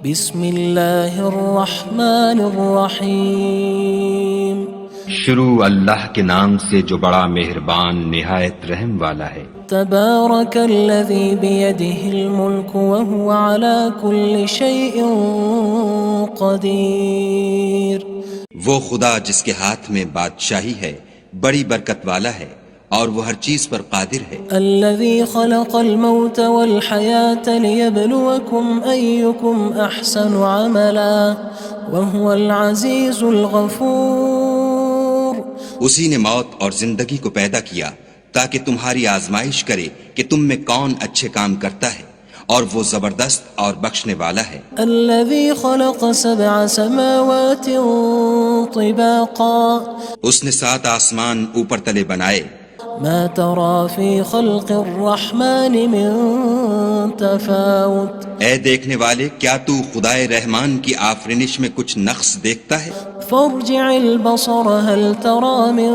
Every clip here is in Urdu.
بسم اللہ الرحمن الرحیم شروع اللہ کے نام سے جو بڑا مہربان نہایت رحم والا ہے۔ تبارک الذی بیدہ الملک وہو علی کل شیء قدیر۔ وہ خدا جس کے ہاتھ میں بادشاہی ہے بڑی برکت والا ہے اور وہ ہر چیز پر قادر ہے۔ الذي خلق الموت والحياة ليبلوكم أيكم أحسن عملا وهو العزيز الغفور۔ اسی نے موت اور زندگی کو پیدا کیا تاکہ تمہاری آزمائش کرے کہ تم میں کون اچھے کام کرتا ہے، اور وہ زبردست اور بخشنے والا ہے۔ الذي خلق 7 سماوات طباقا۔ اس نے 7 آسمان اوپر تلے بنائے۔ ما ترى في خلق الرحمن من تفاوت۔ اے دیکھنے والے، کیا تو خدائے رحمان کی آفرینش میں کچھ نقص دیکھتا ہے؟ فارجع البصر هل ترى من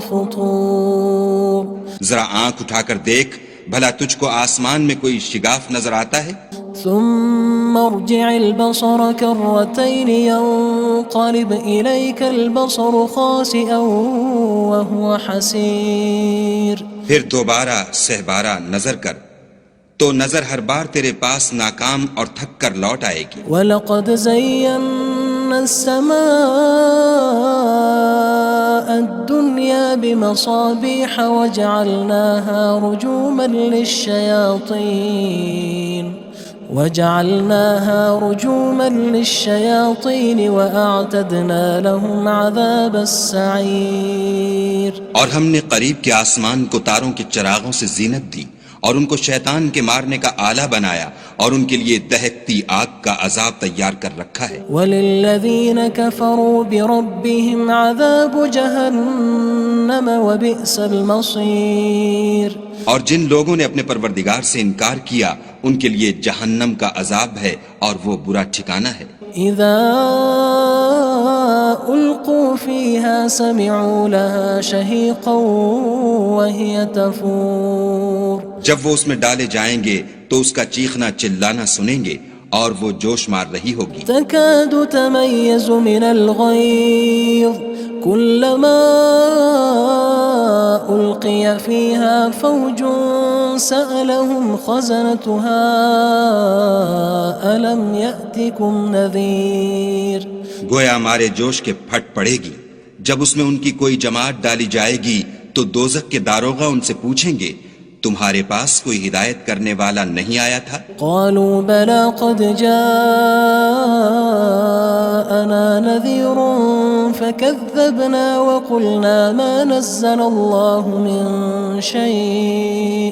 فطور۔ ذرا آنکھ اٹھا کر دیکھ، بھلا تجھ کو آسمان میں کوئی شگاف نظر آتا ہے؟ ثم ارجع البصر كرتين ينقلب إليك البصر خاسئا وهو حسير۔ پھر دوبارہ سہبارہ نظر کر تو نظر ہر بار تیرے پاس ناکام اور تھک کر لوٹ آئے گی۔ وَلَقَدْ زَيَّنَّا السَّمَاءَ الدُّنْيَا بِمَصَابِيحَ وَجَعَلْنَاهَا رُجُومًا لِلشَّيَاطِينِ وَأَعْتَدْنَا لَهُمْ عَذَابَ السَّعِيرِ۔ اور ہم نے قریب کے آسمان کو تاروں کے چراغوں سے زینت دی اور ان کو شیطان کے مارنے کا آلہ بنایا، اور ان کے لیے دہکتی آگ کا عذاب تیار کر رکھا ہے۔ وَلِلَّذِينَ كَفَرُوا بِرَبِّهِمْ عَذَابُ جَهَنَّمَ وَبِئْسَ الْمَصِيرُ۔ اور جن لوگوں نے اپنے پروردگار سے انکار کیا ان کے لیے جہنم کا عذاب ہے اور وہ برا ٹھکانہ ہے۔ اذا القوا فيها سمعوا لها شهيقا وهي تفور۔ جب وہ اس میں ڈالے جائیں گے تو اس کا چیخنا چلانا سنیں گے اور وہ جوش مار رہی ہوگی۔ تكاد تميز من الغيظ كلما ألقي فيها فوج سألهم خزنتها ألم يأتكم نذير۔ گویا مارے جوش کے پھٹ پڑے گی۔ جب اس میں ان کی کوئی جماعت ڈالی جائے گی تو دوزخ کے داروغہ ان سے پوچھیں گے تمہارے پاس کوئی ہدایت کرنے والا نہیں آیا تھا؟ قالوا بلى قد جاءنا نذير فكذبنا وقلنا ما نزل الله من شيء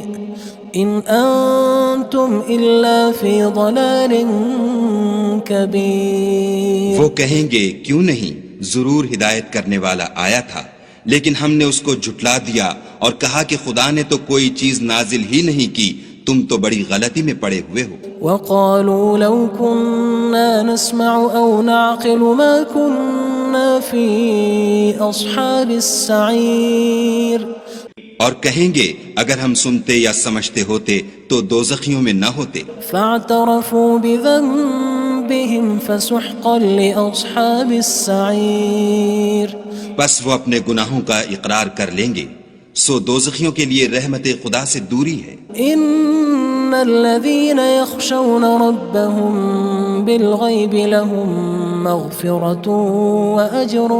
إن أنتم إلا في ضلال كبير۔ وہ کہیں گے کیوں نہیں، ضرور ہدایت کرنے والا آیا تھا، لیکن ہم نے اس کو جھٹلا دیا اور کہا کہ خدا نے تو کوئی چیز نازل ہی نہیں کی، تم تو بڑی غلطی میں پڑے ہوئے ہو۔ وقالوا لو كنا نسمع أو نعقل ما كنا في أصحاب السعير۔ اور کہیں گے اگر ہم سنتے یا سمجھتے ہوتے تو دوزخیوں میں نہ ہوتے۔ فاعترفوا بذنبهم فسحقا لأصحاب السعير۔ بس وہ اپنے گناہوں کا اقرار کر لیں گے، سو دوزخیوں کے لیے رحمت خدا سے دوری ہے۔ ان الذين يخشون ربهم بالغيب لهم مغفرة وأجر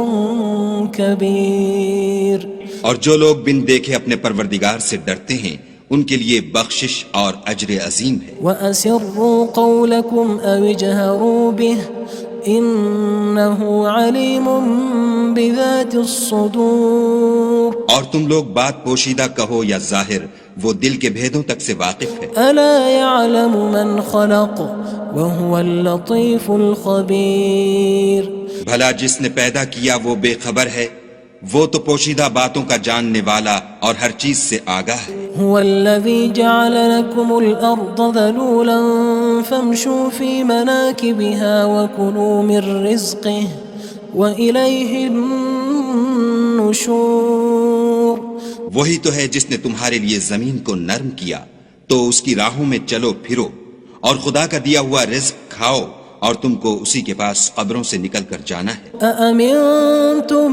كبير۔ اور جو لوگ بن دیکھے اپنے پروردگار سے ڈرتے ہیں ان کے لیے بخشش اور اجر عظیم ہے۔ وَأَسِرُّوا قَوْلَكُمْ أَوِ اجْهَرُوا بِهِ إِنَّهُ عَلِيمٌ بِذَاتِ الصُّدُورِ۔ اور تم لوگ بات پوشیدہ کہو یا ظاہر، وہ دل کے بھیدوں تک سے واقف ہے۔ أَلَا يَعْلَمُ مَنْ خَلَقَ وَهُوَ اللَّطِيفُ الْخَبِيرُ۔ بھلا جس نے پیدا کیا وہ بے خبر ہے، وہ تو پوشیدہ باتوں کا جاننے والا اور ہر چیز سے آگاہ ہے۔ هو الذي جعل لكم الأرض ذلولا فامشوا في مناكبها وكلوا من رزقه وإليه النشور۔ وہی تو ہے جس نے تمہارے لیے زمین کو نرم کیا تو اس کی راہوں میں چلو پھرو اور خدا کا دیا ہوا رزق کھاؤ اور تم کو اسی کے پاس قبروں سے نکل کر جانا ہے۔ أأمنتم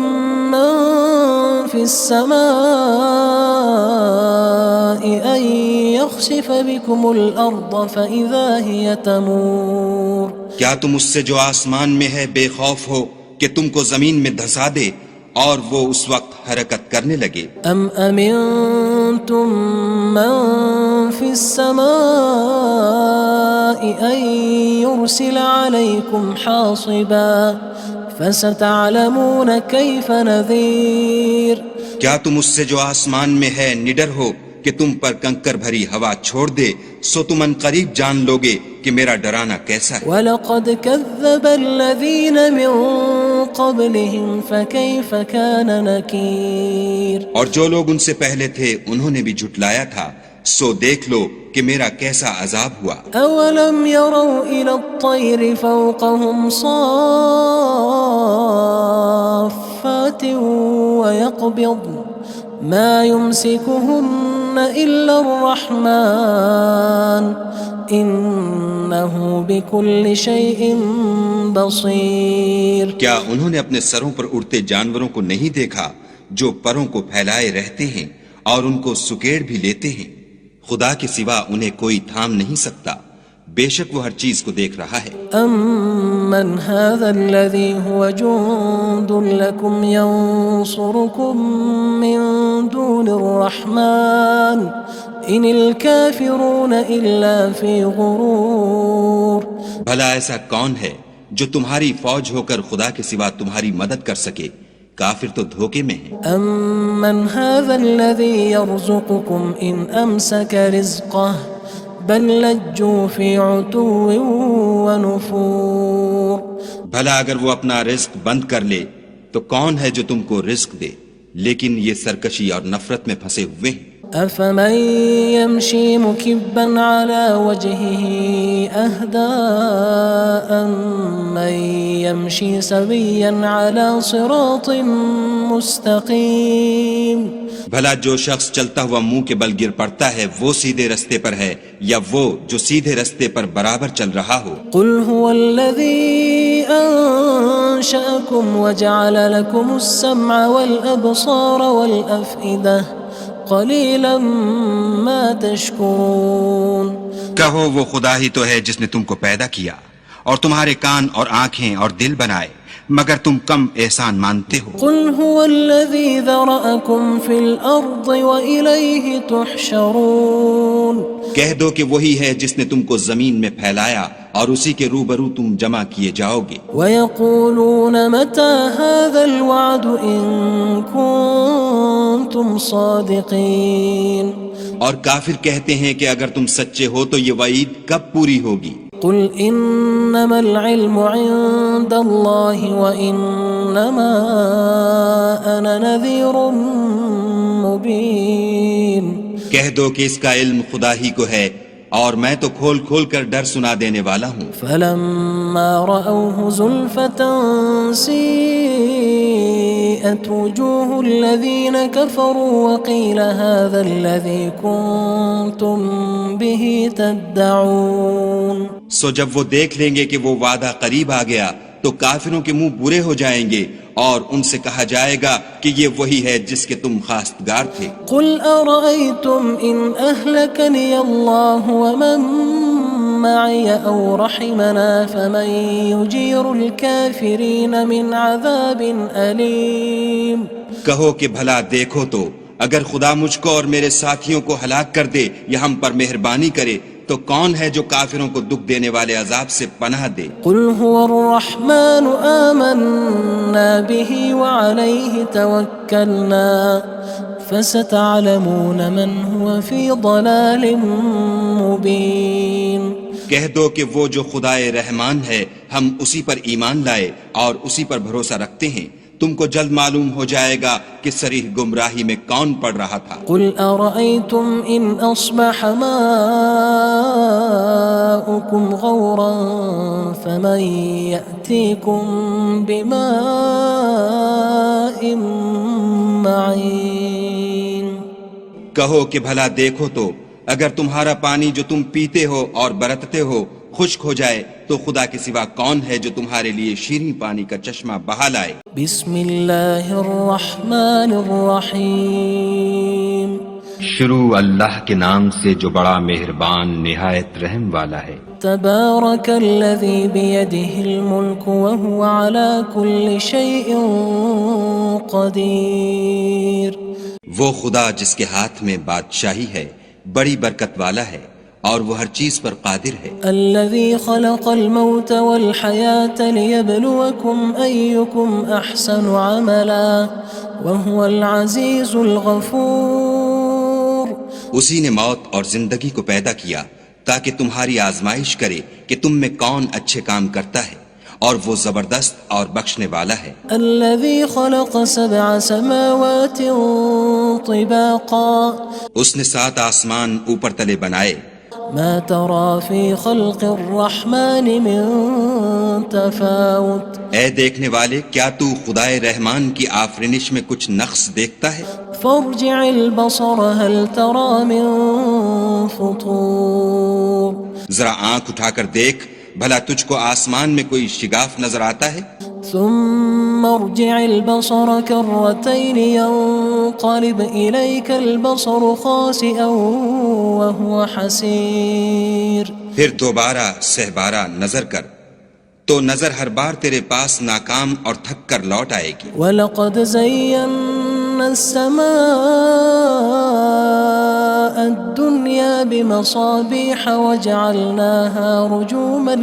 من في السماء أن يخسف بكم الأرض فإذا هي تمور کیا تم اس سے جو آسمان میں ہے بے خوف ہو کہ تم کو زمین میں دھسا دے اور وہ اس وقت حرکت کرنے لگے؟ أم أمنتم من في السماء أن يرسل عليكم حاصبا فستعلمون كيف نذير کیا تم اس سے جو آسمان میں ہے نڈر ہو کہ تم پر کنکر بھری ہوا چھوڑ دے، سو تم ان قریب جان لوگے کہ میرا ڈرانا کیسا ہے۔ وَلَقَدْ كَذَّبَ الَّذِينَ مِن قَبْلِهِمْ فَكَيْفَ كَانَ نَكِيرٌ اور جو لوگ ان سے پہلے تھے انہوں نے بھی جھٹلایا تھا، سو دیکھ لو کہ میرا کیسا عذاب ہوا۔ أَوَلَمْ يَرَوْا إِلَى الطَّيْرِ فَوْقَهُمْ صَافَّاتٍ وَيَقْبِضْنَ مَا يُمْسِكُهُنَّ إِلَّا الرَّحْمَنُ إِنَّهُ بِكُلِّ شَيْءٍ بَصِيرٌ کیا انہوں نے اپنے سروں پر اڑتے جانوروں کو نہیں دیکھا جو پروں کو پھیلائے رہتے ہیں اور ان کو سکیڑ بھی لیتے ہیں؟ خدا کے سوا انہیں کوئی تھام نہیں سکتا، بے شک وہ ہر چیز کو دیکھ رہا ہے۔ أَمَّنْ هَذَا الَّذِي هُوَ جُندٌ لَكُمْ يَنصُرُكُم مِّن دُونِ الرَّحْمَنِ إِنِ الْكَافِرُونَ إِلَّا فِي غُرُورٍ بھلا ایسا کون ہے جو تمہاری فوج ہو کر خدا کے سوا تمہاری مدد کر سکے؟ کافر تو دھوکے میں ہیں۔ أَمَّنْ هَذَا الَّذِي يَرْزُقُكُمْ إِنْ أَمْسَكَ رِزْقَهُ بَلْ لَجُّوا فِي عُتُوٍّ وَنُفُورٍ بھلا اگر وہ اپنا رزق بند کر لے تو کون ہے جو تم کو رزق دے؟ لیکن یہ سرکشی اور نفرت میں پھنسے ہوئے ہیں۔ أَفَمَن يَمْشِي مُكِبًّا عَلَى وَجْهِهِ أَهْدَىٰ أَمَّن يَمْشِي سَوِيًّا عَلَى صِرَاطٍ مُّسْتَقِيمٍ بھلا جو شخص چلتا ہوا منہ کے بل گر پڑتا ہے وہ سیدھے رستے پر ہے یا وہ جو سیدھے رستے پر برابر چل رہا ہو؟ قُلْ هُوَ الَّذِي أَنشَأَكُمْ وَجَعَلَ لَكُمُ السَّمْعَ وَالْأَبْصَارَ وَالْأَفْئِدَةَ قَلِيلًا مَا تَشْكُرُونَ کہو وہ خدا ہی تو ہے جس نے تم کو پیدا کیا اور تمہارے کان اور آنکھیں اور دل بنائے، مگر تم کم احسان مانتے ہو۔ قُلْ هُوَ الَّذِي ذَرَأَكُمْ فِي الْأَرْضِ وَإِلَيْهِ تُحْشَرُونَ کہہ دو کہ وہی ہے جس نے تم کو زمین میں پھیلایا اور اسی کے روبرو تم جمع کیے جاؤ گے۔ وَيَقُولُونَ مَتَى هَذَا الْوَعْدُ إِن كُنتُمْ صَادِقِينَ اور کافر کہتے ہیں کہ اگر تم سچے ہو تو یہ وعید کب پوری ہوگی؟ قُلْ إِنَّمَا الْعِلْمُ عِندَ اللَّهِ وَإِنَّمَا أَنَا نَذِيرٌ مُّبِينٌ کہہ دو کہ اس کا علم خدا ہی کو ہے اور میں تو کھول کھول کر ڈر سنا دینے والا ہوں۔ فَلَمَّا رَأَوْهُ زُلْفَةً سِيئَتْ وُجُوهُ الَّذِينَ كَفَرُوا وَقِيلَ هَذَا الَّذِي كُنتُم بِهِ تَدَّعُونَ سو جب وہ دیکھ لیں گے کہ وہ وعدہ قریب آ گیا تو کافروں کے منہ برے ہو جائیں گے اور ان سے کہا جائے گا کہ یہ وہی ہے جس کے تم خواستگار تھے۔ قُلْ أَرَأَيْتُمْ إِنْ أَهْلَكَنِيَ اللَّهُ وَمَن مَّعِيَ أَوْ رَحِمَنَا فَمَن يُجِيرُ الْكَافِرِينَ مِنْ عَذَابٍ أَلِيمٍ کہو کہ بھلا دیکھو تو اگر خدا مجھ کو اور میرے ساتھیوں کو ہلاک کر دے یا ہم پر مہربانی کرے تو کون ہے جو کافروں کو دکھ دینے والے عذاب سے پناہ دے؟ قُلْ هُوَ الرَّحْمَنُ آمَنَّا بِهِ وَعَلَيْهِ تَوَكَّلْنَا فَسَتَعْلَمُونَ مَنْ هُوَ فِي ضَلَالٍ مُّبِينٍ کہہ دو کہ وہ جو خدائے رحمان ہے ہم اسی پر ایمان لائے اور اسی پر بھروسہ رکھتے ہیں، تم کو جلد معلوم ہو جائے گا کہ صریح گمراہی میں کون پڑ رہا تھا۔ قُلْ أَرَأَيْتُمْ إِنْ أَصْبَحَ مَاؤُكُمْ غَوْرًا فَمَن يَأْتِيكُم بِمَاءٍ مَّعِينٍ کہو کہ بھلا دیکھو تو اگر تمہارا پانی جو تم پیتے ہو اور برتتے ہو خشک ہو جائے تو خدا کے سوا کون ہے جو تمہارے لیے شیریں پانی کا چشمہ بہا لائے؟ بسم اللہ الرحمن الرحیم شروع اللہ کے نام سے جو بڑا مہربان نہایت رحم والا ہے۔ تبارک الذی بیدہ الملک وہو علی کل شیء قدیر۔ وہ خدا جس کے ہاتھ میں بادشاہی ہے بڑی برکت والا ہے اور وہ ہر چیز پر قادر ہے۔ الذي خلق الموت والحياة ليبلوكم أيكم أحسن عملا وهو العزيز الغفور۔ اسی نے موت اور زندگی کو پیدا کیا تاکہ تمہاری آزمائش کرے کہ تم میں کون اچھے کام کرتا ہے، اور وہ زبردست اور بخشنے والا ہے۔ الذي خلق 7 سماوات طباقا۔ اس نے 7 آسمان اوپر تلے بنائے۔ ما ترى في خلق الرحمن من تفاوت۔ اے دیکھنے والے، کیا تو خدائے رحمان کی آفرینش میں کچھ نقص دیکھتا ہے؟ فارجع البصر هل ترى من فطور۔ ذرا آنکھ اٹھا کر دیکھ، بھلا تجھ کو آسمان میں کوئی شگاف نظر آتا ہے؟ ثم ارجع البصر كرتين ينقلب إليك البصر خاسئا وهو حسير۔ پھر دوبارہ سہبارہ نظر کر تو نظر ہر بار تیرے پاس ناکام اور تھک کر لوٹ آئے گی۔ وَلَقَدْ زَيَّنَّا السَّمَاءَ الدُّنْيَا بِمَصَابِيحَ وَجَعَلْنَاهَا رُجُومًا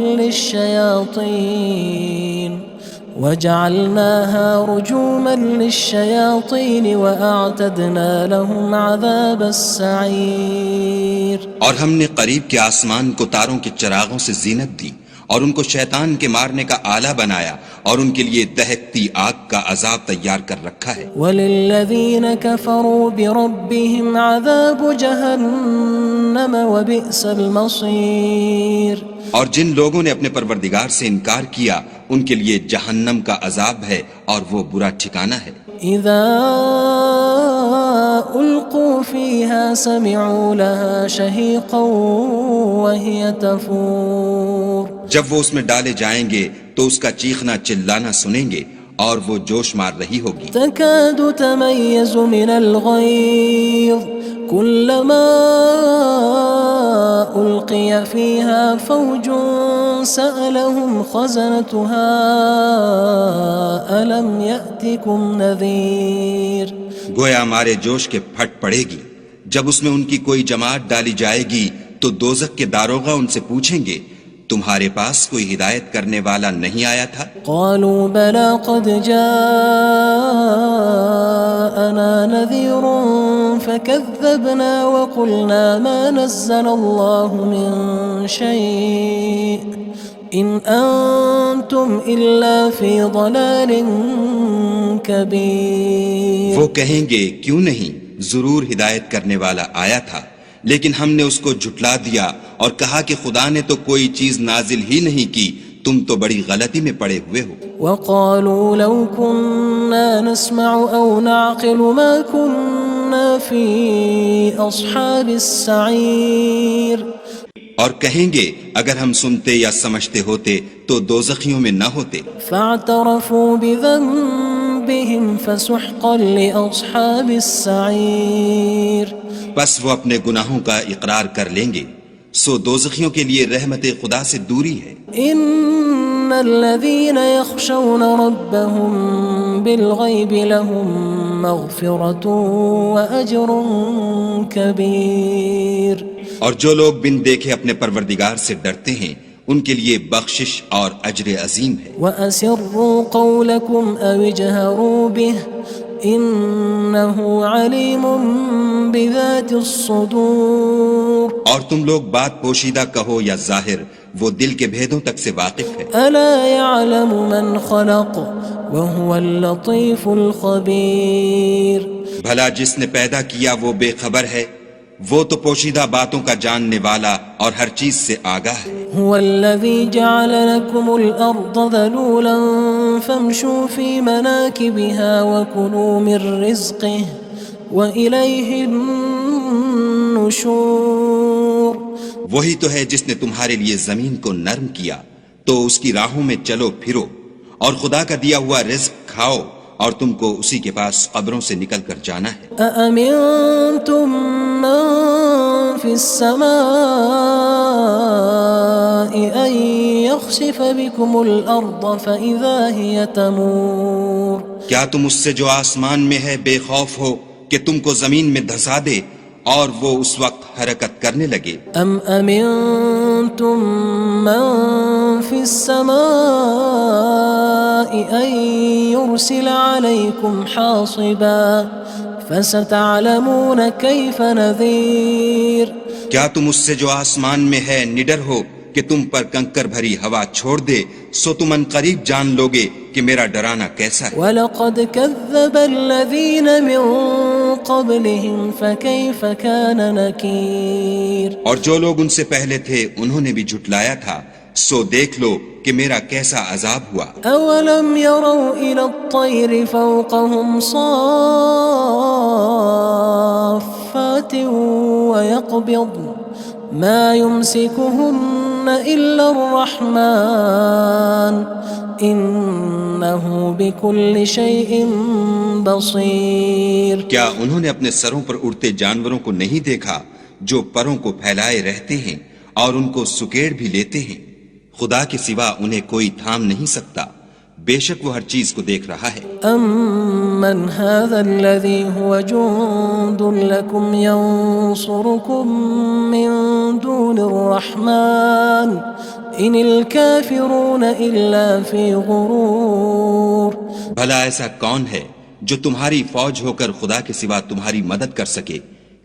لِلشَّيَاطِينِ وَأَعْتَدْنَا لَهُمْ عَذَابَ السَّعِيرِ۔ اور ہم نے قریب کے آسمان کو تاروں کے چراغوں سے زینت دی اور ان کو شیطان کے مارنے کا آلہ بنایا، اور ان کے لیے دہکتی آگ کا عذاب تیار کر رکھا ہے۔ وَلِلَّذِينَ كَفَرُوا بِرَبِّهِمْ عَذَابُ جَهَنَّمَ وَبِئْسَ الْمَصِيرُ۔ اور جن لوگوں نے اپنے پروردگار سے انکار کیا ان کے لیے جہنم کا عذاب ہے اور وہ برا ٹھکانہ ہے۔ اذا القوا فيها سمعوا لها شهيقا وهي تفور۔ جب وہ اس میں ڈالے جائیں گے تو اس کا چیخنا چلانا سنیں گے اور وہ جوش مار رہی ہوگی۔ تكاد تميز من الغيظ كلما ألقي فيها فوج سألهم خزنتها ألم يأتكم نذير۔ گویا مارے جوش کے پھٹ پڑے گی۔ جب اس میں ان کی کوئی جماعت ڈالی جائے گی تو دوزخ کے داروغہ ان سے پوچھیں گے تمہارے پاس کوئی ہدایت کرنے والا نہیں آیا تھا؟ قالوا بلى قد جاءنا نذير فكذبنا وقلنا ما نزل الله من شيء إن أنتم إلا في ضلال كبير۔ وہ کہیں گے کیوں نہیں، ضرور ہدایت کرنے والا آیا تھا، لیکن ہم نے اس کو جھٹلا دیا اور کہا کہ خدا نے تو کوئی چیز نازل ہی نہیں کی، تم تو بڑی غلطی میں پڑے ہوئے ہو۔ وقالوا لو كنا نسمع أو نعقل ما كنا في أصحاب السعير۔ اور کہیں گے اگر ہم سنتے یا سمجھتے ہوتے تو دوزخیوں میں نہ ہوتے۔ فاعترفوا بذنبهم فسحقا لأصحاب السعير۔ بس وہ اپنے گناہوں کا اقرار کر لیں گے، سو دوزخیوں کے لیے رحمت خدا سے دوری ہے۔ ان الذين يخشون ربهم بالغيب لهم مغفرة واجر كبير۔ اور جو لوگ بن دیکھے اپنے پروردگار سے ڈرتے ہیں ان کے لیے بخشش اور اجر عظیم ہے۔ واسروا قولكم او اجهروا به انه علیم بذات الصدور۔ اور تم لوگ بات پوشیدہ کہو یا ظاہر، وہ دل کے بھیدوں تک سے واقف ہے۔ الا يعلم من خلق وهو اللطيف الخبير۔ بھلا جس نے پیدا کیا وہ بے خبر ہے، وہ تو پوشیدہ باتوں کا جاننے والا اور ہر چیز سے آگاہ ہے۔ هو الذي جعل لكم الأرض ذلولا فامشوا في مناكبها وكلوا من رزقه وإليه النشور۔ النشور وہی تو ہے جس نے تمہارے لیے زمین کو نرم کیا تو اس کی راہوں میں چلو پھرو، اور خدا کا دیا ہوا رزق کھاؤ، اور تم کو اسی کے پاس قبروں سے نکل کر جانا ہے۔ أأمنتم من في السماء أن يخسف بكم الأرض فإذا هي تمور کیا تم اس سے جو آسمان میں ہے بے خوف ہو کہ تم کو زمین میں دھسا دے اور وہ اس وقت حرکت کرنے لگے؟ أم أمنتم من في السماء أن يرسل عليكم حاصبا فستعلمون كيف نذير کیا تم اس سے جو آسمان میں ہے نڈر ہو کہ تم پر کنکر بھری ہوا چھوڑ دے، سو تم ان قریب جان لوگے کہ میرا ڈرانا کیسا ہے۔ وَلَقَدْ كَذَّبَ الَّذِينَ مِن قَبْلِهِمْ فَكَيْفَ كَانَ نَكِيرٌ اور جو لوگ ان سے پہلے تھے انہوں نے بھی جھٹلایا تھا، سو دیکھ لو کہ میرا کیسا عذاب ہوا۔ أَوَلَمْ يَرَوْا إِلَى الطَّيْرِ فَوْقَهُمْ صَافَّاتٍ وَيَقْبِضْنَ مَا يُمْسِكُهُنَّ إِلَّا الرَّحْمَنُ إِنَّهُ بِكُلِّ شَيْءٍ بَصِيرٌ کیا انہوں نے اپنے سروں پر اڑتے جانوروں کو نہیں دیکھا جو پروں کو پھیلائے رہتے ہیں اور ان کو سکیڑ بھی لیتے ہیں؟ خدا کے سوا انہیں کوئی تھام نہیں سکتا، بے شک وہ ہر چیز کو دیکھ رہا ہے۔ أَمَّنْ هَذَا الَّذِي هُوَ جُندٌ لَكُمْ يَنصُرُكُم مِّن دُونِ الرَّحْمَنِ إِنِ الْكَافِرُونَ إِلَّا فِي غُرُورٍ بھلا ایسا کون ہے جو تمہاری فوج ہو کر خدا کے سوا تمہاری مدد کر سکے؟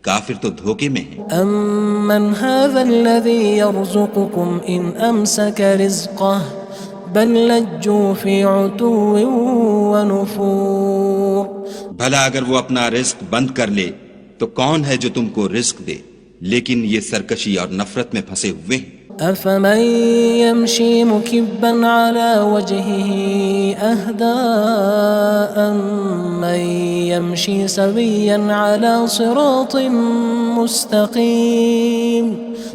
کافر تو دھوکے میں ہیں۔ أَمَّنْ هَذَا الَّذِي يَرْزُقُكُمْ إِنْ أَمْسَكَ رِزْقَهُ بَلْ لَجُّوا فِي عُتُوٍّ وَنُفُورٍ بھلا اگر وہ اپنا رزق بند کر لے تو کون ہے جو تم کو رزق دے؟ لیکن یہ سرکشی اور نفرت میں پھنسے ہوئے ہیں۔ أَفَمَن يَمْشِي مُكِبًّا عَلَى وَجْهِهِ أَهْدَىٰ أَمَّن يَمْشِي سَوِيًّا عَلَى صِرَاطٍ مُّسْتَقِيمٍ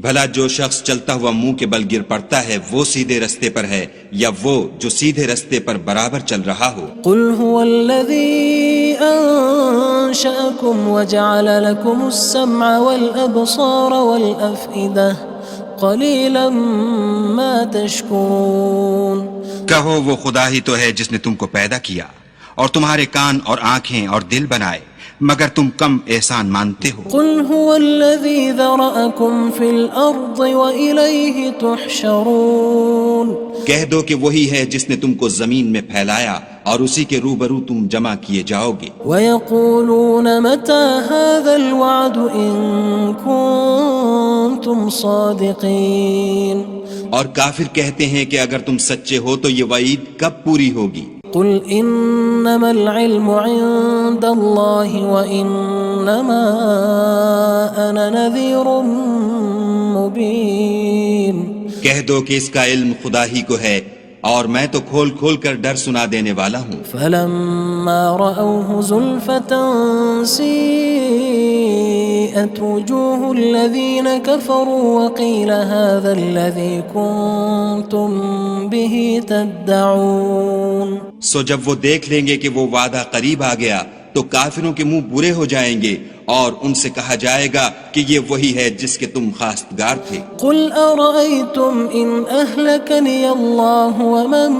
بھلا جو شخص چلتا ہوا منہ کے بل گر پڑتا ہے وہ سیدھے رستے پر ہے یا وہ جو سیدھے رستے پر برابر چل رہا ہو؟ قُلْ هُوَ الَّذِي أَنشَأَكُمْ وَجَعَلَ لَكُمُ السَّمْعَ وَالْأَبْصَارَ وَالْأَفْئِدَةَ قَلِيلًا مَا تَشْكُرُونَ کہو وہ خدا ہی تو ہے جس نے تم کو پیدا کیا اور تمہارے کان اور آنکھیں اور دل بنائے، مگر تم کم احسان مانتے ہو۔ قُلْ هُوَ الَّذِي ذَرَأَكُمْ فِي الْأَرْضِ وَإِلَيْهِ تُحْشَرُونَ کہہ دو کہ وہی ہے جس نے تم کو زمین میں پھیلایا اور اسی کے روبرو تم جمع کیے جاؤ گے۔ وَيَقُولُونَ مَتَى هَذَا الْوَعْدُ إِن كُنتُمْ صَادِقِينَ اور کافر کہتے ہیں کہ اگر تم سچے ہو تو یہ وعید کب پوری ہوگی؟ قُلْ إِنَّمَا الْعِلْمُ عِندَ اللَّهِ وَإِنَّمَا أَنَا نَذِيرٌ مُّبِينٌ کہہ دو کہ اس کا علم خدا ہی کو ہے اور میں تو کھول کھول کر ڈر سنا دینے والا ہوں۔ فَلَمَّا رَأَوْهُ زُلْفَةً سِيئَتْ وُجُوهُ الَّذِينَ كَفَرُوا وَقِيلَ هَذَا الَّذِي كُنتُم بِهِ تَدَّعُونَ سو جب وہ دیکھ لیں گے کہ وہ وعدہ قریب آ گیا تو کافروں کے منہ برے ہو جائیں گے اور ان سے کہا جائے گا کہ یہ وہی ہے جس کے تم خواستگار تھے۔ قُلْ أَرَأَيْتُمْ إِنْ أَهْلَكَنِيَ اللَّهُ وَمَن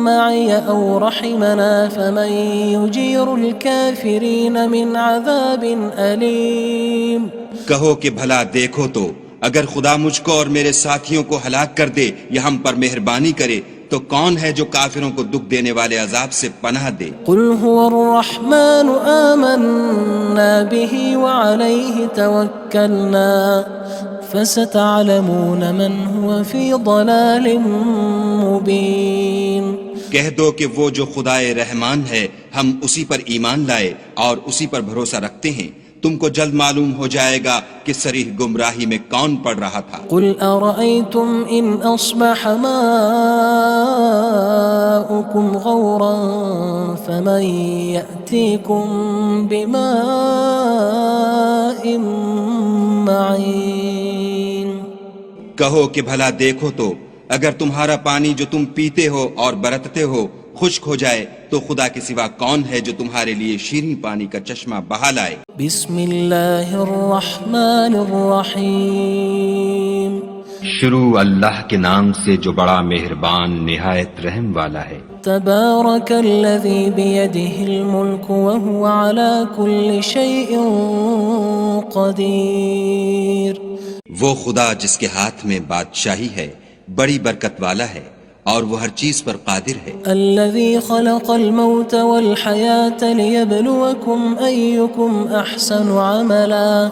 مَّعِيَ أَوْ رَحِمَنَا فَمَن يُجِيرُ الْكَافِرِينَ مِنْ عَذَابٍ أَلِيمٍ کہو کہ بھلا دیکھو تو اگر خدا مجھ کو اور میرے ساتھیوں کو ہلاک کر دے یا ہم پر مہربانی کرے تو کون ہے جو کافروں کو دکھ دینے والے عذاب سے پناہ دے؟ قُلْ هُوَ الرَّحْمَنُ آمَنَّا بِهِ وَعَلَيْهِ تَوَكَّلْنَا فَسَتَعْلَمُونَ مَنْ هُوَ فِي ضَلَالٍ مُّبِينٍ کہہ دو کہ وہ جو خدائے رحمان ہے ہم اسی پر ایمان لائے اور اسی پر بھروسہ رکھتے ہیں، تم کو جلد معلوم ہو جائے گا کہ صریح گمراہی میں کون پڑ رہا تھا۔ قُلْ أَرَأَيْتُمْ إِنْ أَصْبَحَ مَاؤُكُمْ غَوْرًا فَمَن يَأْتِيكُم بِمَاءٍ معين کہو کہ بھلا دیکھو تو اگر تمہارا پانی جو تم پیتے ہو اور برتتے ہو خشک ہو جائے تو خدا کے سوا کون ہے جو تمہارے لیے شیریں پانی کا چشمہ بہا لائے؟ بسم اللہ الرحمن الرحیم شروع اللہ کے نام سے جو بڑا مہربان نہایت رحم والا ہے۔ تبارک الذی بیدہ الملک وہو علی کل شیء قدیر۔ وہ خدا جس کے ہاتھ میں بادشاہی ہے بڑی برکت والا ہے اور وہ ہر چیز پر قادر ہے۔ الذي خلق الموت والحياة ليبلوكم أيكم أحسن عملا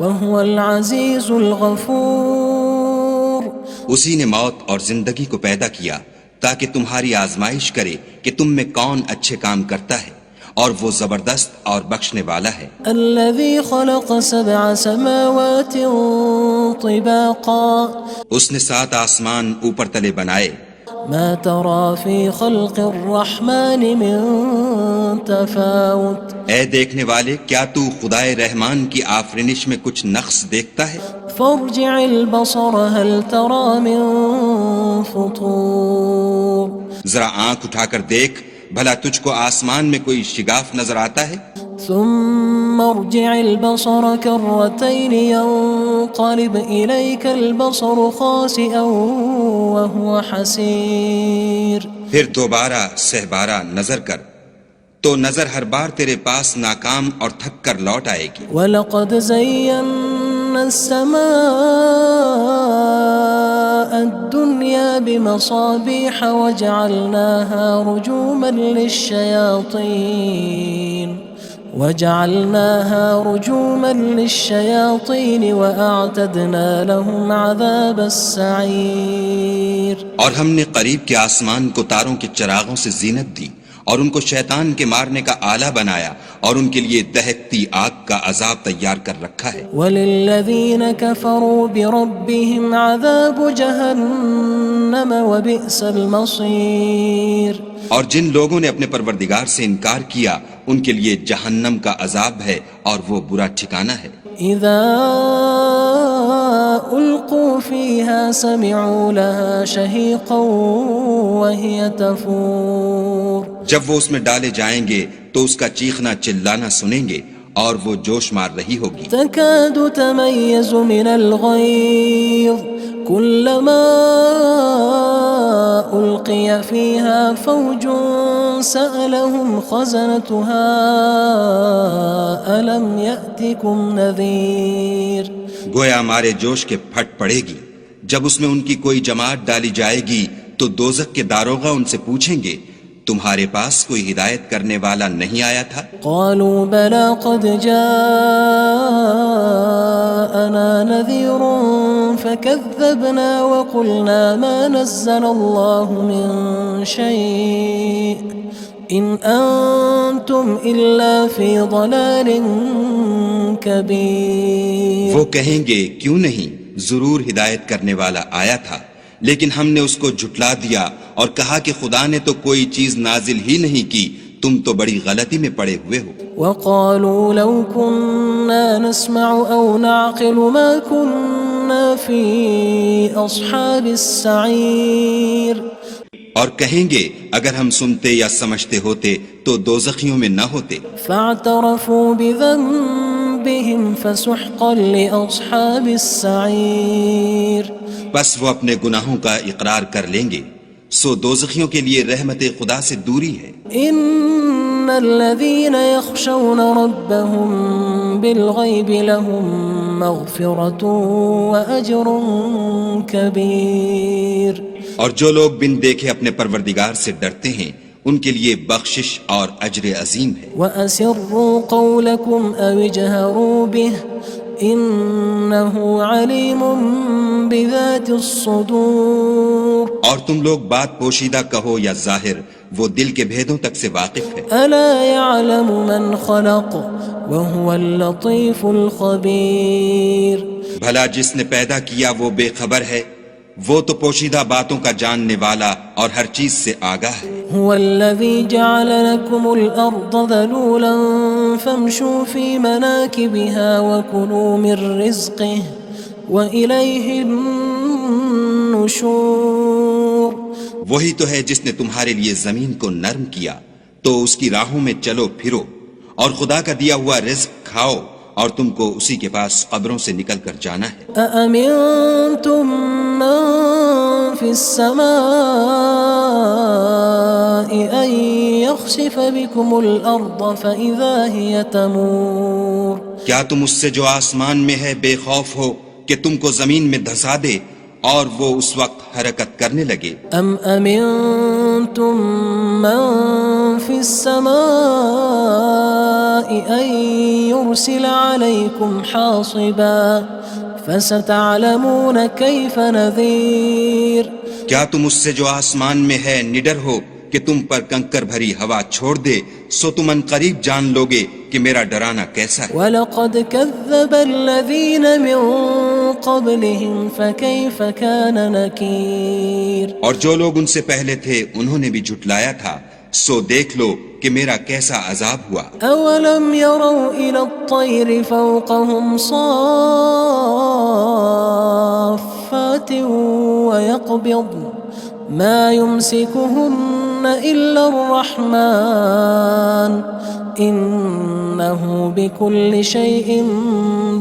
وهو العزيز الغفور۔ اسی نے موت اور زندگی کو پیدا کیا تاکہ تمہاری آزمائش کرے کہ تم میں کون اچھے کام کرتا ہے اور وہ زبردست اور بخشنے والا ہے۔ الذي خلق 7 سماوات طباقا۔ اس نے 7 آسمان اوپر تلے بنائے۔ ما ترى في خلق الرحمن من تفاوت۔ اے دیکھنے والے کیا تو خدائے رحمان کی آفرینش میں کچھ نقص دیکھتا ہے؟ فارجع البصر هل ترى من فطور۔ ذرا آنکھ اٹھا کر دیکھ بھلا تجھ کو آسمان میں کوئی شگاف نظر آتا ہے؟ ثم ارجع البصر كرتين ينقلب إليك البصر خاسئا وهو حسير۔ پھر دوبارہ سہبارہ نظر کر تو نظر ہر بار تیرے پاس ناکام اور تھک کر لوٹ آئے گی۔ وَلَقَدْ زَيَّنَّا السَّمَاءَ الدُّنْيَا بِمَصَابِيحَ وَجَعَلْنَاهَا رُجُومًا لِلشَّيَاطِينِ وَأَعْتَدْنَا لَهُمْ عَذَابَ السَّعِيرِ۔ اور ہم نے قریب کے آسمان کو تاروں کے چراغوں سے زینت دی اور ان کو شیطان کے مارنے کا آلہ بنایا اور ان کے لیے دہکتی آگ کا عذاب تیار کر رکھا ہے۔ وَلِلَّذِينَ كَفَرُوا بِرَبِّهِمْ عَذَابُ جَهَنَّمَ وَبِئْسَ الْمَصِيرُ۔ اور جن لوگوں نے اپنے پروردگار سے انکار کیا ان کے لیے جہنم کا عذاب ہے اور وہ برا ٹھکانہ ہے۔ اذا القوا فيها سمعوا لها شهيقا وهي تفور۔ جب وہ اس میں ڈالے جائیں گے تو اس کا چیخنا چلانا سنیں گے اور وہ جوش مار رہی ہوگی۔ تكاد تميز من الغيظ كلما ألقي فيها فوج سألهم خزنتها ألم يأتكم نذير۔ گویا ہمارے جوش کے پھٹ پڑے گی جب اس میں ان کی کوئی جماعت ڈالی جائے گی تو دوزخ کے داروغہ ان سے پوچھیں گے تمہارے پاس کوئی ہدایت کرنے والا نہیں آیا تھا؟ قالوا بلى قد جاءنا نذير فكذبنا وقلنا ما نزل الله من شيء إن أنتم إلا في ضلال كبير۔ وہ کہیں گے کیوں نہیں، ضرور ہدایت کرنے والا آیا تھا لیکن ہم نے اس کو جھٹلا دیا اور کہا کہ خدا نے تو کوئی چیز نازل ہی نہیں کی، تم تو بڑی غلطی میں پڑے ہوئے ہو۔ وقالوا لو كنا نسمع أو نعقل ما كنا في أصحاب السعير۔ اور کہیں گے اگر ہم سنتے یا سمجھتے ہوتے تو دوزخیوں میں نہ ہوتے۔ فاعترفوا بذنبهم فسحقا لأصحاب السعير۔ بس وہ اپنے گناہوں کا اقرار کر لیں گے، سو دوزخیوں کے لیے رحمت خدا سے دوری ہے۔ ان الذين يخشون ربهم بالغيب لهم مغفرة وأجر كبير۔ اور جو لوگ بن دیکھے اپنے پروردگار سے ڈرتے ہیں ان کے لیے بخشش اور اجر عظیم ہے۔ وَأَسِرُّوا قَوْلَكُمْ أَوِ اجْهَرُوا بِهِ إِنَّهُ عَلِيمٌ بِذَاتِ الصُّدُورِ۔ اور تم لوگ بات پوشیدہ کہو یا ظاہر، وہ دل کے بھیدوں تک سے واقف ہے۔ أَلَا يَعْلَمُ مَنْ خَلَقَ وَهُوَ اللَّطِيفُ الْخَبِيرُ۔ بھلا جس نے پیدا کیا وہ بے خبر ہے، وہ تو پوشیدہ باتوں کا جاننے والا اور ہر چیز سے آگاہ ہے۔ هو الذي جعل لكم الأرض ذلولا فامشوا في مناكبها وكلوا من رزقه وإليه النشور. وہی تو ہے جس نے تمہارے لیے زمین کو نرم کیا تو اس کی راہوں میں چلو پھرو اور خدا کا دیا ہوا رزق کھاؤ اور تم کو اسی کے پاس قبروں سے نکل کر جانا ہے. أأمنتم من في السماء أن يخسف بكم الأرض فإذا هي تمور. کیا تم اس سے جو آسمان میں ہے بے خوف ہو کہ تم کو زمین میں دھسا دے اور وہ اس وقت حرکت کرنے لگے؟ أم أمنتم من في السماء أن يرسل عليكم حاصبا فستعلمون كيف نذير. کیا تم اس سے جو آسمان میں ہے نڈر ہو کہ تم پر کنکر بھری ہوا چھوڑ دے سو تم ان قریب جان لوگے کہ میرا ڈرانا کیسا ہے. وَلَقَدْ كَذَّبَ الَّذِينَ مِن قَبْلِهِمْ فَكَيْفَ كَانَ نَكِيرٌ. اور جو لوگ ان سے پہلے تھے انہوں نے بھی جھٹلایا تھا سو دیکھ لو کہ میرا کیسا عذاب ہوا. أَوَلَمْ يَرَوْا إِلَى الطَّيْرِ فَوْقَهُمْ صَافَّاتٍ وَيَقْبِضْنَ مَا يُمْسِكُهُنَّ إِلَّا الرَّحْمَنُ إِنَّهُ بِكُلِّ شَيْءٍ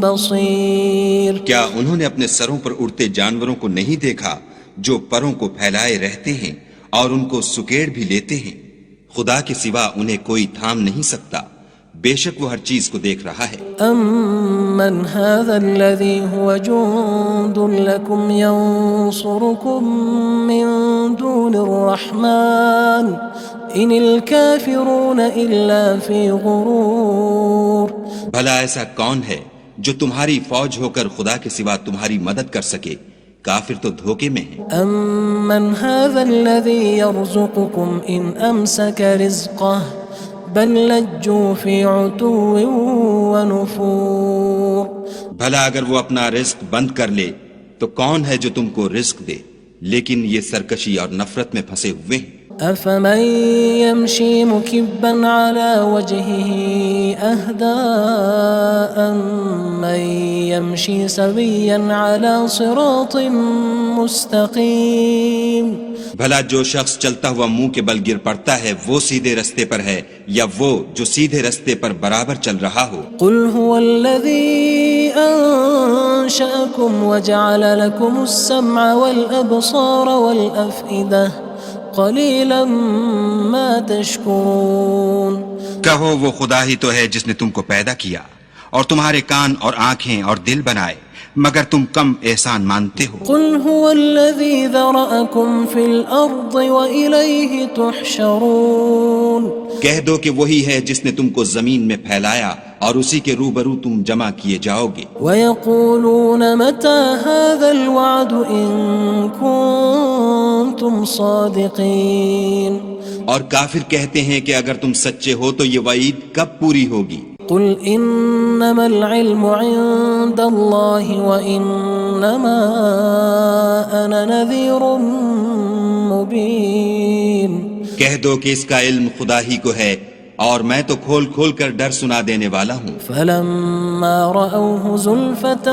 بَصِيرٌ. کیا انہوں نے اپنے سروں پر اڑتے جانوروں کو نہیں دیکھا جو پروں کو پھیلائے رہتے ہیں اور ان کو سکیڑ بھی لیتے ہیں؟ خدا کے سوا انہیں کوئی تھام نہیں سکتا، بے شک وہ ہر چیز کو دیکھ رہا ہے. أَمَّنْ هَذَا الَّذِي هُوَ جُندٌ لَكُمْ يَنصُرُكُم مِّن دُونِ الرَّحْمَنِ إِنِ الْكَافِرُونَ إِلَّا فِي غُرُورٍ. بھلا ایسا کون ہے جو تمہاری فوج ہو کر خدا کے سوا تمہاری مدد کر سکے؟ کافر تو دھوکے میں ہیں. أَمَّنْ هَذَا الَّذِي يَرْزُقُكُمْ إِنْ أَمْسَكَ رِزْقَهُ بَلْ لَجُّوا فِي عُتُوٍّ وَنُفُورٍ. بھلا اگر وہ اپنا رزق بند کر لے تو کون ہے جو تم کو رزق دے؟ لیکن یہ سرکشی اور نفرت میں پھنسے ہوئے ہیں. أَفَمَن يَمْشِي مُكِبًّا عَلَى وَجْهِهِ أَهْدَىٰ أَمَّن يَمْشِي سَوِيًّا عَلَى صِرَاطٍ مُّسْتَقِيمٍ. بھلا جو شخص چلتا ہوا منہ کے بل گر پڑتا ہے وہ سیدھے رستے پر ہے یا وہ جو سیدھے رستے پر برابر چل رہا ہو؟ قُلْ هُوَ الَّذِي أَنشَأَكُمْ وَجَعَلَ لَكُمُ السَّمْعَ وَالْأَبْصَارَ وَالْأَفْئِدَةَ قَلِيلًا مَا تَشْكُرُونَ. کہو وہ خدا ہی تو ہے جس نے تم کو پیدا کیا اور تمہارے کان اور آنکھیں اور دل بنائے مگر تم کم احسان مانتے ہو. قُلْ هُوَ الَّذِي ذَرَأَكُمْ فِي الْأَرْضِ وَإِلَيْهِ تُحْشَرُونَ. کہہ دو کہ وہی ہے جس نے تم کو زمین میں پھیلایا اور اسی کے روبرو تم جمع کیے جاؤ گے. وَيَقُولُونَ مَتَى هَذَا الْوَعْدُ إِن كُنتُمْ صَادِقِينَ. اور کافر کہتے ہیں کہ اگر تم سچے ہو تو یہ وعید کب پوری ہوگی؟ قُلْ إِنَّمَا الْعِلْمُ عِندَ اللَّهِ وَإِنَّمَا أَنَا نَذِيرٌ مُّبِينٌ. کہہ دو کہ اس کا علم خدا ہی کو ہے اور میں تو کھول کھول کر ڈر سنا دینے والا ہوں. فَلَمَّا رَأَوْهُ زُلْفَةً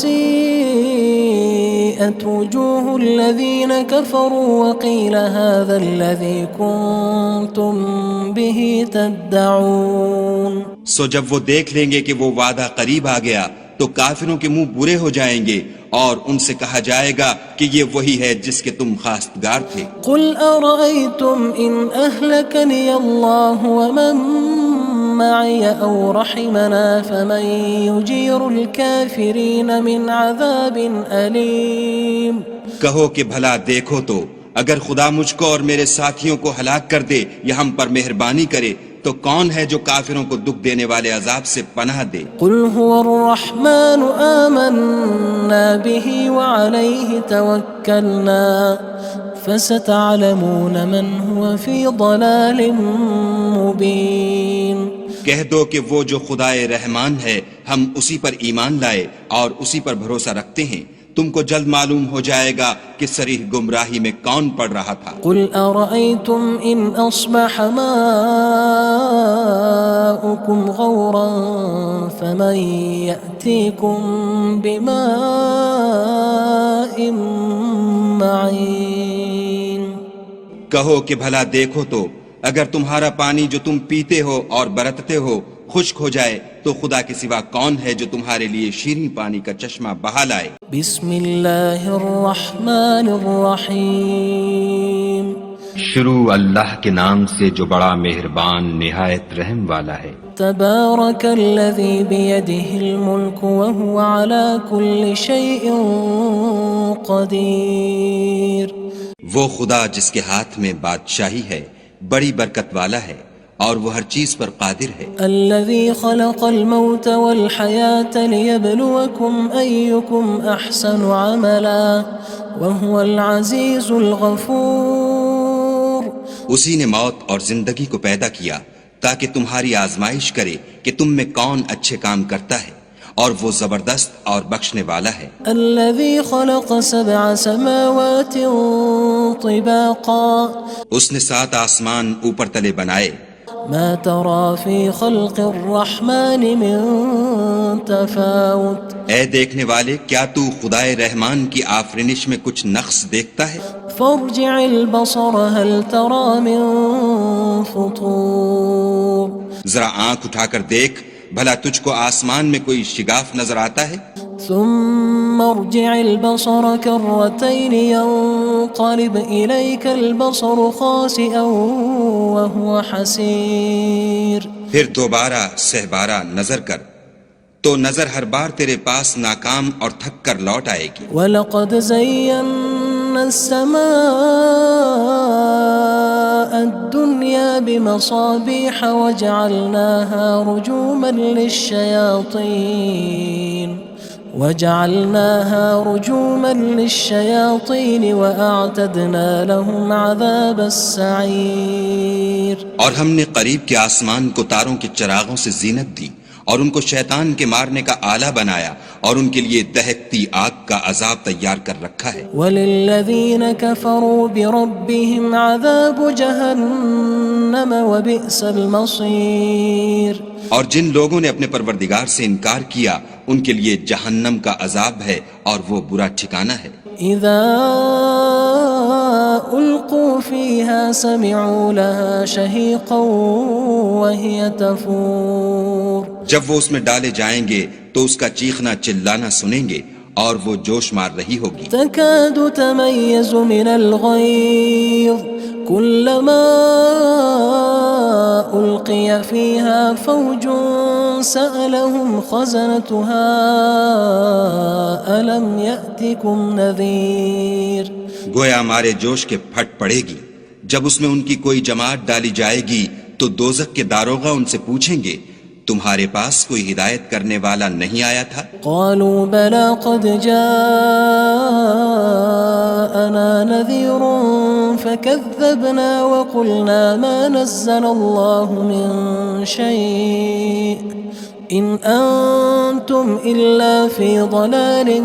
سِيئَتْ وُجُوهُ الَّذِينَ كَفَرُوا وَقِيلَ هَذَا الَّذِي كُنتُم بِهِ تَدَّعُونَ. سو جب وہ دیکھ لیں گے کہ وہ وعدہ قریب آ گیا تو کافروں کے منہ برے ہو جائیں گے اور ان سے کہا جائے گا کہ یہ وہی ہے جس کے تم خواستگار تھے. قُلْ أَرَأَيْتُمْ إِنْ أَهْلَكَنِيَ اللَّهُ وَمَن مَّعِيَ أَوْ رَحِمَنَا فَمَن يُجِيرُ الْكَافِرِينَ مِنْ عَذَابٍ أَلِيمٍ. کہو کہ بھلا دیکھو تو اگر خدا مجھ کو اور میرے ساتھیوں کو ہلاک کر دے یا ہم پر مہربانی کرے تو کون ہے جو کافروں کو دکھ دینے والے عذاب سے پناہ دے؟ قُلْ هُوَ الرَّحْمَنُ آمَنَّا بِهِ وَعَلَيْهِ تَوَكَّلْنَا فَسَتَعْلَمُونَ مَنْ هُوَ فِي ضَلَالٍ مُّبِينٍ. کہہ دو کہ وہ جو خدائے رحمان ہے ہم اسی پر ایمان لائے اور اسی پر بھروسہ رکھتے ہیں تم کو جلد معلوم ہو جائے گا کہ صریح گمراہی میں کون پڑ رہا تھا۔ قل أرأيتم إن أصبح ماؤكم غورا فمن يأتيكم بماء معين۔ کہو کہ بھلا دیکھو تو اگر تمہارا پانی جو تم پیتے ہو اور برتتے ہو خشک ہو جائے تو خدا کے سوا کون ہے جو تمہارے لیے شیریں پانی کا چشمہ بہا لائے۔ بسم اللہ الرحمن الرحیم۔ شروع اللہ کے نام سے جو بڑا مہربان نہایت رحم والا ہے۔ تبارک الذی بیدہ الملک وہو علی کل شیء قدیر۔ وہ خدا جس کے ہاتھ میں بادشاہی ہے بڑی برکت والا ہے اور وہ ہر چیز پر قادر ہے۔ الذي خلق الموت والحياة ليبلوكم أيكم أحسن عملا وهو العزيز الغفور۔ اسی نے موت اور زندگی کو پیدا کیا تاکہ تمہاری آزمائش کرے کہ تم میں کون اچھے کام کرتا ہے اور وہ زبردست اور بخشنے والا ہے۔ الذي خلق 7 سماوات طباقا۔ اس نے 7 آسمان اوپر تلے بنائے۔ ما ترى في خلق الرحمن من تفاوت۔ اے دیکھنے والے کیا تو خدائے رحمان کی آفرینش میں کچھ نقص دیکھتا ہے؟ فارجع البصر هل ترى من فطور۔ ذرا آنکھ اٹھا کر دیکھ بھلا تجھ کو آسمان میں کوئی شگاف نظر آتا ہے؟ ثم ارجع البصر كرتين ينقلب إليك البصر خاسئا وهو حسير۔ پھر دوبارہ سہبارہ نظر کر تو نظر ہر بار تیرے پاس ناکام اور تھک کر لوٹ آئے گی۔ وَلَقَدْ زَيَّنَّا السَّمَاءَ الدُّنْيَا بِمَصَابِيحَ وَجَعَلْنَاهَا رُجُومًا لِلشَّيَاطِينِ وَأَعْتَدْنَا لَهُمْ عَذَابَ السَّعِيرِ۔ اور ہم نے قریب کے آسمان کو تاروں کے چراغوں سے زینت دی اور ان کو شیطان کے مارنے کا آلہ بنایا اور ان کے لیے دہکتی آگ کا عذاب تیار کر رکھا ہے۔ وَلِلَّذِينَ كَفَرُوا بِرَبِّهِمْ عَذَابُ جَهَنَّمَ وَبِئْسَ الْمَصِيرُ۔ اور جن لوگوں نے اپنے پروردگار سے انکار کیا ان کے لیے جہنم کا عذاب ہے اور وہ برا ٹھکانہ ہے۔ اذا القوا فيها سمعوا لها شهيقا وهي تفور۔ جب وہ اس میں ڈالے جائیں گے تو اس کا چیخنا چلانا سنیں گے اور وہ جوش مار رہی ہوگی۔ تكاد تميز من الغيظ كلما ألقي فيها فوج سألهم خزنتها ألم يأتكم نذير۔ گویا ہمارے جوش کے پھٹ پڑے گی جب اس میں ان کی کوئی جماعت ڈالی جائے گی تو دوزخ کے داروغہ ان سے پوچھیں گے تمہارے پاس کوئی ہدایت کرنے والا نہیں آیا تھا؟ قالوا بلى قد جاءنا نذير فكذبنا وقلنا ما نزل الله من شيء إن أنتم إلا في ضلال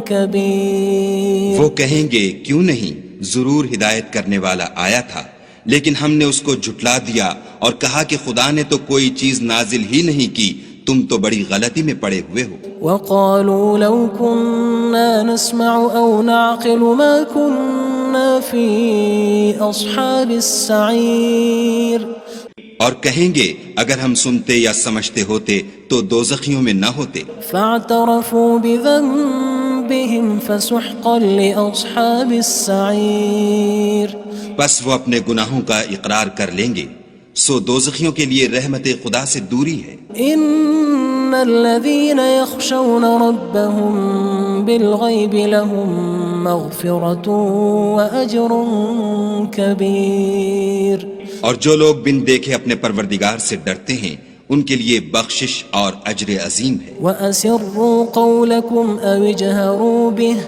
كبير۔ وہ کہیں گے کیوں نہیں، ضرور ہدایت کرنے والا آیا تھا، لیکن ہم نے اس کو جھٹلا دیا اور کہا کہ خدا نے تو کوئی چیز نازل ہی نہیں کی، تم تو بڑی غلطی میں پڑے ہوئے ہو۔ وقالوا لو كنا نسمع أو نعقل ما كنا في أصحاب السعير۔ اور کہیں گے اگر ہم سنتے یا سمجھتے ہوتے تو دوزخیوں میں نہ ہوتے۔ فاعترفوا بذنبهم فسحقا لأصحاب السعير۔ بس وہ اپنے گناہوں کا اقرار کر لیں گے، سو دوزخیوں کے لیے رحمت خدا سے دوری ہے۔ ان الذين يخشون ربهم بالغيب لهم مغفرة وأجر كبير۔ اور جو لوگ بن دیکھے اپنے پروردگار سے ڈرتے ہیں ان کے لیے بخشش اور اجر عظیم ہے۔ وَأَسِرُّوا قَوْلَكُمْ أَوِ اجْهَرُوا بِهِ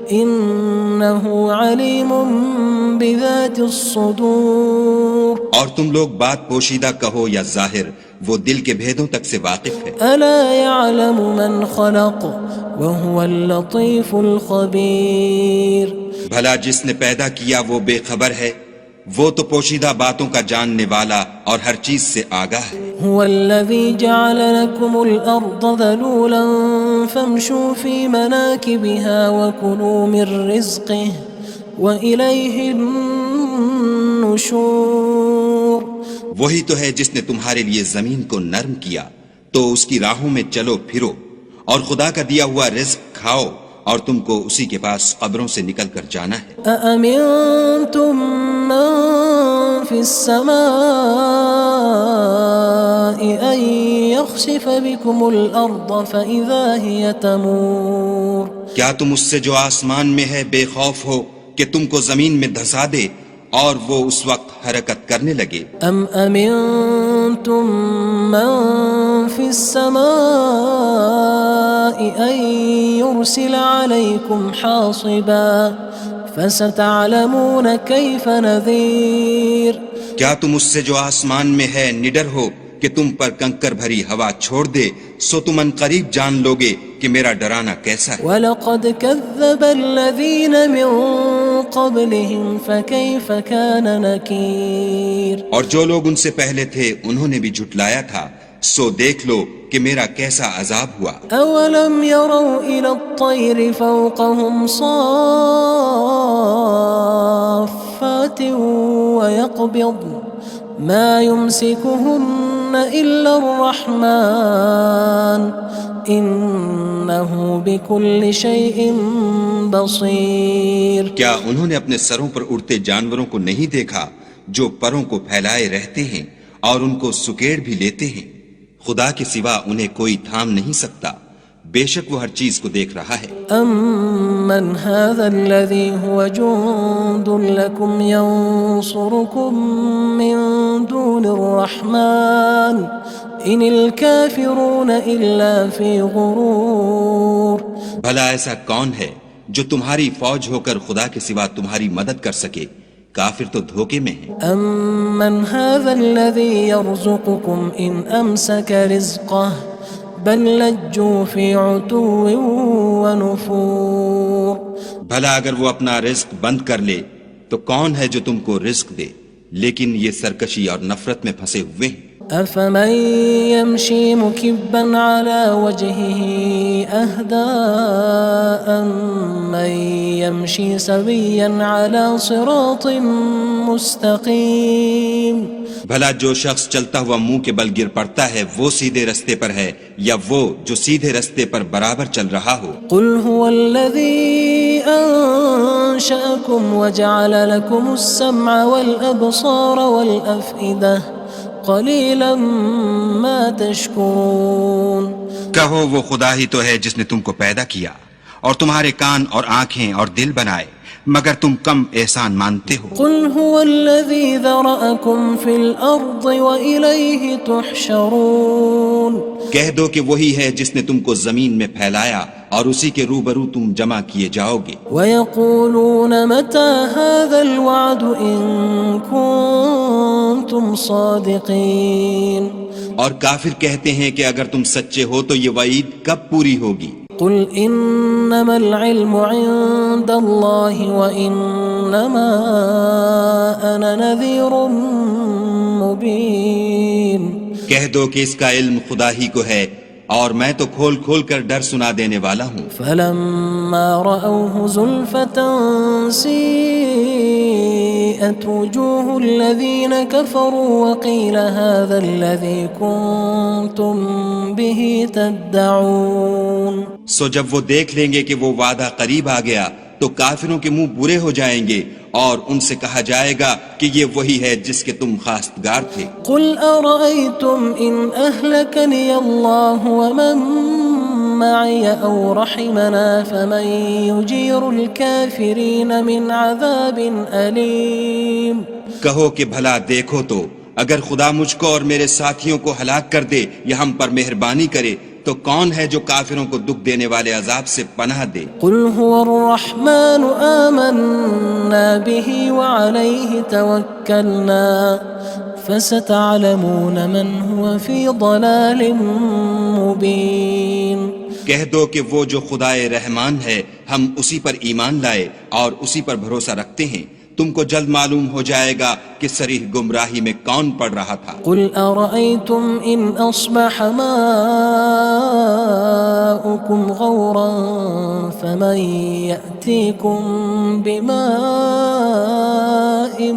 إِنَّهُ عَلِيمٌ بِذَاتِ الصُّدُورِ۔ اور تم لوگ بات پوشیدہ کہو یا ظاہر، وہ دل کے بھیدوں تک سے واقف ہے۔ أَلَا يَعْلَمُ مَنْ خَلَقَ وهو اللطيف الخبير. بھلا جس نے پیدا کیا وہ بے خبر ہے، وہ تو پوشیدہ باتوں کا جاننے والا اور ہر چیز سے آگاہ ہے. هو الذي جعل لكم الأرض ذلولا فامشوا في مناكبها وكلوا من رزقه وإليه النشور. وہی تو ہے جس نے تمہارے لیے زمین کو نرم کیا تو اس کی راہوں میں چلو پھرو اور خدا کا دیا ہوا رزق کھاؤ اور تم کو اسی کے پاس قبروں سے نکل کر جانا ہے. أأمنتم من في السماء أن يخسف بكم الأرض فإذا هي تمور. کیا تم اس سے جو آسمان میں ہے بے خوف ہو کہ تم کو زمین میں دھسا دے اور وہ اس وقت حرکت کرنے لگے؟ أم أمنتم من في السماء أن يرسل عليكم حاصبا فستعلمون كيف نذير. کیا تم اس سے جو آسمان میں ہے نڈر ہو کہ تم پر کنکر بھری ہوا چھوڑ دے، سو تم ان قریب جان لوگے کہ میرا ڈرانا کیسا ہے. وَلَقَدْ كَذَّبَ الَّذِينَ مِن قَبْلِهِمْ فَكَيْفَ كَانَ نَكِيرٌ. اور جو لوگ ان سے پہلے تھے انہوں نے بھی جھٹلایا تھا، سو دیکھ لو کہ میرا کیسا عذاب ہوا. أَوَلَمْ يَرَوْا إِلَى الطَّيْرِ فَوْقَهُمْ صَافَّاتٍ وَيَقْبِضْنَ مَا يُمْسِكُهُنَّ إِلَّا الرَّحْمَنُ إِنَّهُ بِكُلِّ شَيْءٍ بَصِيرٌ. کیا انہوں نے اپنے سروں پر اڑتے جانوروں کو نہیں دیکھا جو پروں کو پھیلائے رہتے ہیں اور ان کو سکیڑ بھی لیتے ہیں؟ خدا کے سوا انہیں کوئی تھام نہیں سکتا، بے شک وہ ہر چیز کو دیکھ رہا ہے. أَمَّنْ هَذَا الَّذِي هُوَ جُندٌ لَكُمْ يَنصُرُكُم مِّن دُونِ الرَّحْمَنِ إِنِ الْكَافِرُونَ إِلَّا فِي غُرُورٍ. بھلا ایسا کون ہے جو تمہاری فوج ہو کر خدا کے سوا تمہاری مدد کر سکے؟ کافر تو دھوکے میں ہیں. أَمَّنْ هَذَا الَّذِي يَرْزُقُكُمْ إِنْ أَمْسَكَ رِزْقَهُ بَلْ لَجُّوا فِي عُتُوٍّ وَنُفُورٍ. بھلا اگر وہ اپنا رزق بند کر لے تو کون ہے جو تم کو رزق دے، لیکن یہ سرکشی اور نفرت میں پھنسے ہوئے ہیں. أَفَمَن يَمْشِي مُكِبًّا عَلَى وَجْهِهِ أَهْدَىٰ أَمَّن يَمْشِي سَوِيًّا عَلَى صِرَاطٍ مُّسْتَقِيمٍ. بھلا جو شخص چلتا ہوا منہ کے بل گر پڑتا ہے وہ سیدھے رستے پر ہے یا وہ جو سیدھے رستے پر برابر چل رہا ہو؟ قُلْ هُوَ الَّذِي أَنشَأَكُمْ وَجَعَلَ لَكُمُ السَّمْعَ وَالْأَبْصَارَ وَالْأَفْئِدَةَ قَلِيلًا مَا تَشْكُرُونَ. کہو وہ خدا ہی تو ہے جس نے تم کو پیدا کیا اور تمہارے کان اور آنکھیں اور دل بنائے، مگر تم کم احسان مانتے ہو. قُلْ هُوَ الَّذِي ذَرَأَكُمْ فِي الْأَرْضِ وَإِلَيْهِ تُحْشَرُونَ. کہہ دو کہ وہی ہے جس نے تم کو زمین میں پھیلایا اور اسی کے روبرو تم جمع کیے جاؤ گے. وَيَقُولُونَ مَتَى هَذَا الْوَعْدُ إِن كُنتُمْ صَادِقِينَ. اور کافر کہتے ہیں کہ اگر تم سچے ہو تو یہ وعید کب پوری ہوگی؟ قُلْ إِنَّمَا الْعِلْمُ عِندَ اللَّهِ وَإِنَّمَا أَنَا نَذِيرٌ مُّبِينٌ. کہہ دو کہ اس کا علم خدا ہی کو ہے اور میں تو کھول کھول کر ڈر سنا دینے والا ہوں. فَلَمَّا رَأَوْهُ زُلْفَةً سِيئَتْ وُجُوهُ الَّذِينَ كَفَرُوا وَقِيلَ هَذَا الَّذِي كُنتُم بِهِ تَدَّعُونَ. سو جب وہ دیکھ لیں گے کہ وہ وعدہ قریب آ گیا تو کافروں کے منہ برے ہو جائیں گے اور ان سے کہا جائے گا کہ یہ وہی ہے جس کے تم خواستگار تھے. قُلْ أَرَأَيْتُمْ إِنْ أَهْلَكَنِيَ اللَّهُ وَمَن مَّعِيَ أَوْ رَحِمَنَا فَمَن يُجِيرُ الْكَافِرِينَ مِنْ عَذَابٍ أَلِيمٍ. کہو کہ بھلا دیکھو تو اگر خدا مجھ کو اور میرے ساتھیوں کو ہلاک کر دے یا ہم پر مہربانی کرے تو کون ہے جو کافروں کو دکھ دینے والے عذاب سے پناہ دے؟ قُلْ هُوَ الرَّحْمَنُ آمَنَّا بِهِ وَعَلَيْهِ تَوَكَّلْنَا فَسَتَعْلَمُونَ مَنْ هُوَ فِي ضَلَالٍ مُّبِينٍ. کہہ دو کہ وہ جو خدائے رحمان ہے ہم اسی پر ایمان لائے اور اسی پر بھروسہ رکھتے ہیں، تم کو جلد معلوم ہو جائے گا کہ صریح گمراہی میں کون پڑ رہا تھا۔ قل أرأيتم إن أصبح ماؤكم غورا فمن يأتيكم بماء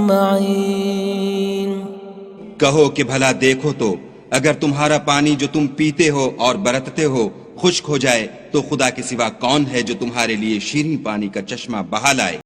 معين۔ کہو کہ بھلا دیکھو تو اگر تمہارا پانی جو تم پیتے ہو اور برتتے ہو خشک ہو جائے تو خدا کے سوا کون ہے جو تمہارے لیے شیریں پانی کا چشمہ بہا لائے۔